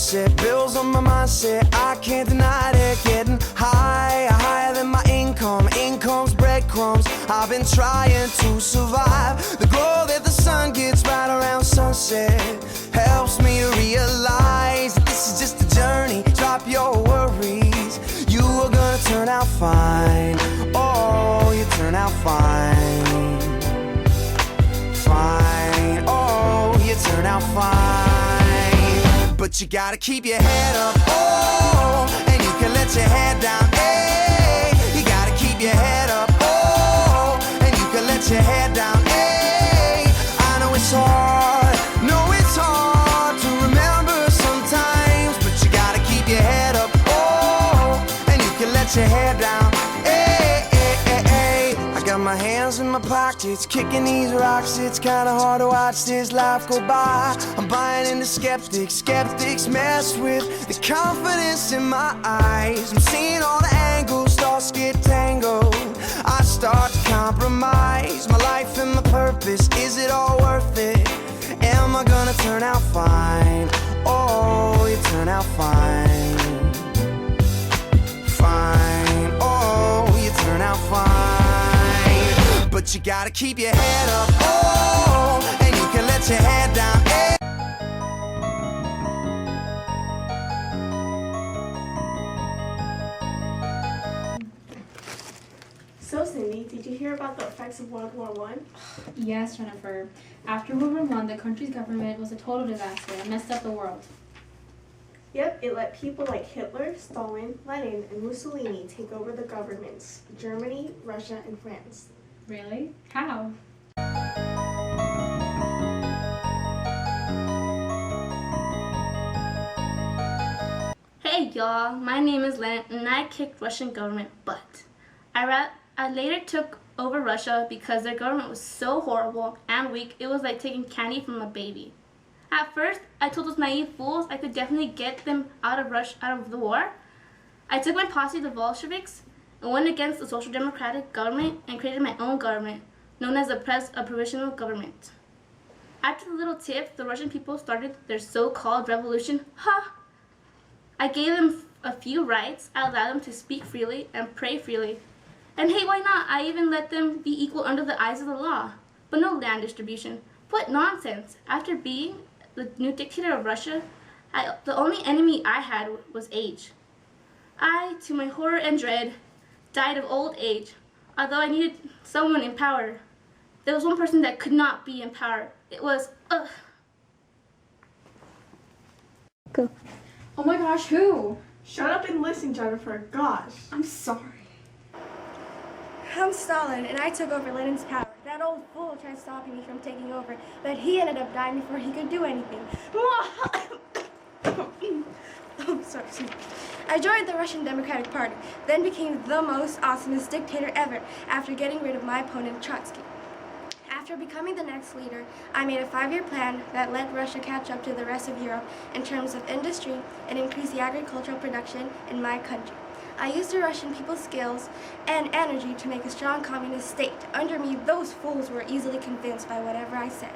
sunset, bills on my mindset, I can't deny it. Getting higher, higher than my income, income's breadcrumbs. I've been trying to survive. The glow that the sun gets right around sunset helps me to realize that this is just a journey. Drop your worries, you are gonna turn out fine. Oh, you turn out fine. Fine, oh, you turn out fine. But you gotta keep your head up, oh, and you can let your head down, hey. You gotta keep your head up, oh, and you can let your head down, hey. I know it's hard, to remember sometimes, but you gotta keep your head up, oh, and you can let your head down, hey, hey, hey, hey. I got my hands in my pockets, kicking these rocks. It's kinda hard to watch this life go by. I'm buying into skeptics, skeptics mess with the confidence in my eyes. I'm seeing all the angles, thoughts get tangled. I start to compromise my life and my purpose. Is it all worth it? Am I gonna turn out fine? Oh, you turn out fine. Fine, oh, you turn out fine. But you gotta keep your head up, oh, and you can let your head down, hey. So Cindy, did you hear about the effects of World War I? Yes, Jennifer. After World War I, the country's government was a total disaster and messed up the world. Yep, it let people like Hitler, Stalin, Lenin, and Mussolini take over the governments of Germany, Russia, and France. Really? How? Hey y'all, my name is Lenin and I kicked Russian government butt. I later took over Russia because their government was so horrible and weak, it was like taking candy from a baby. At first, I told those naive fools I could definitely get them out of the war. I took my posse to the Bolsheviks and went against the Social Democratic government and created my own government, known as a provisional government. After the little tip, the Russian people started their so-called revolution. Ha! I gave them a few rights. I allowed them to speak freely and pray freely. And hey, why not? I even let them be equal under the eyes of the law. But no land distribution. What nonsense! After being the new dictator of Russia, the only enemy I had was age. I, to my horror and dread, died of old age. Although I needed someone in power, there was one person that could not be in power. It was, Go. Oh my gosh, who? Shut up and listen, Jennifer. Gosh. I'm sorry. I'm Stalin, and I took over Lenin's power. That old fool tried stopping me from taking over, but he ended up dying before he could do anything. Oh, sorry. I joined the Russian Democratic Party, then became the most awesomest dictator ever after getting rid of my opponent, Trotsky. After becoming the next leader, I made a 5-year plan that let Russia catch up to the rest of Europe in terms of industry and increase the agricultural production in my country. I used the Russian people's skills and energy to make a strong communist state. Under me, those fools were easily convinced by whatever I said.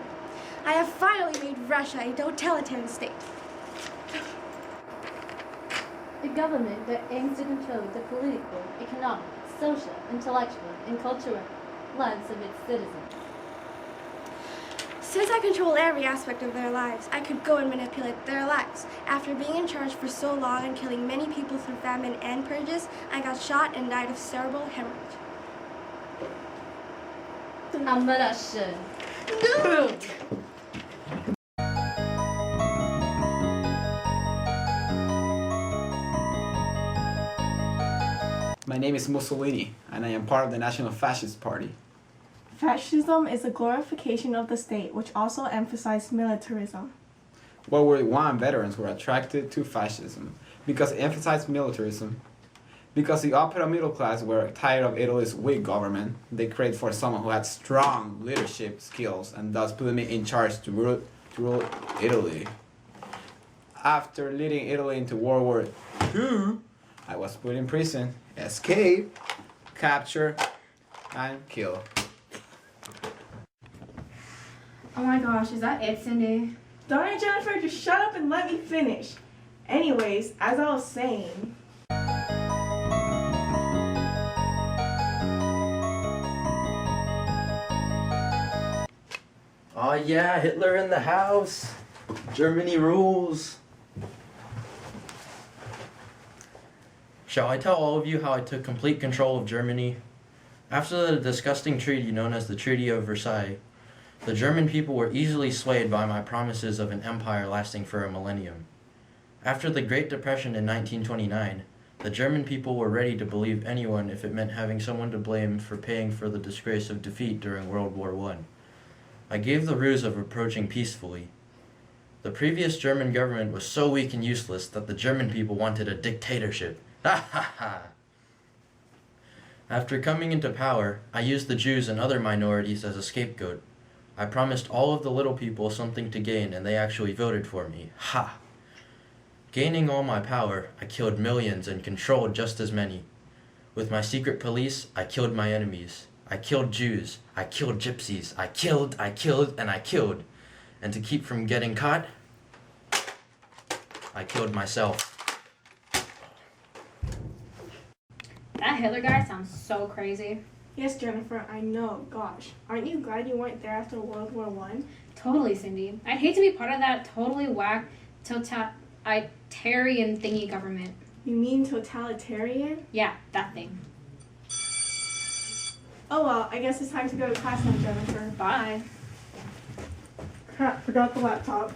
I have finally made Russia a totalitarian state. A government that aims to control the political, economic, social, intellectual, and cultural lives of its citizens. Since I control every aspect of their lives, I could go and manipulate their lives. After being in charge for so long and killing many people through famine and purges, I got shot and died of cerebral hemorrhage. I'm Russian. No! My name is Mussolini, and I am part of the National Fascist Party. Fascism is a glorification of the state, which also emphasized militarism. World War I veterans were attracted to fascism because it emphasized militarism. Because the upper middle class were tired of Italy's weak government, they craved for someone who had strong leadership skills and thus put me in charge to rule Italy. After leading Italy into World War II, I was put in prison, escaped, captured, and killed. Oh my gosh, is that it, Cindy? Darn it, Jennifer, just shut up and let me finish. Anyways, as I was saying, Oh yeah, Hitler in the house. Germany rules. Shall I tell all of you how I took complete control of Germany? After the disgusting treaty known as the Treaty of Versailles, the German people were easily swayed by my promises of an empire lasting for a millennium. After the Great Depression in 1929, the German people were ready to believe anyone if it meant having someone to blame for paying for the disgrace of defeat during World War I. I gave the ruse of approaching peacefully. The previous German government was so weak and useless that the German people wanted a dictatorship. Ha ha ha! After coming into power, I used the Jews and other minorities as a scapegoat. I promised all of the little people something to gain, and they actually voted for me. Ha! Gaining all my power, I killed millions and controlled just as many. With my secret police, I killed my enemies. I killed Jews. I killed gypsies. I killed, and I killed. And to keep from getting caught, I killed myself. That Hitler guy sounds so crazy. yes, Jennifer, I know. Gosh, aren't you glad you weren't there after World War I? Totally, Cindy. I'd hate to be part of that totally whack totalitarian thingy government. You mean totalitarian? Yeah, that thing. Oh well, I guess it's time to go to class now, Jennifer. Bye. Crap, forgot the laptop.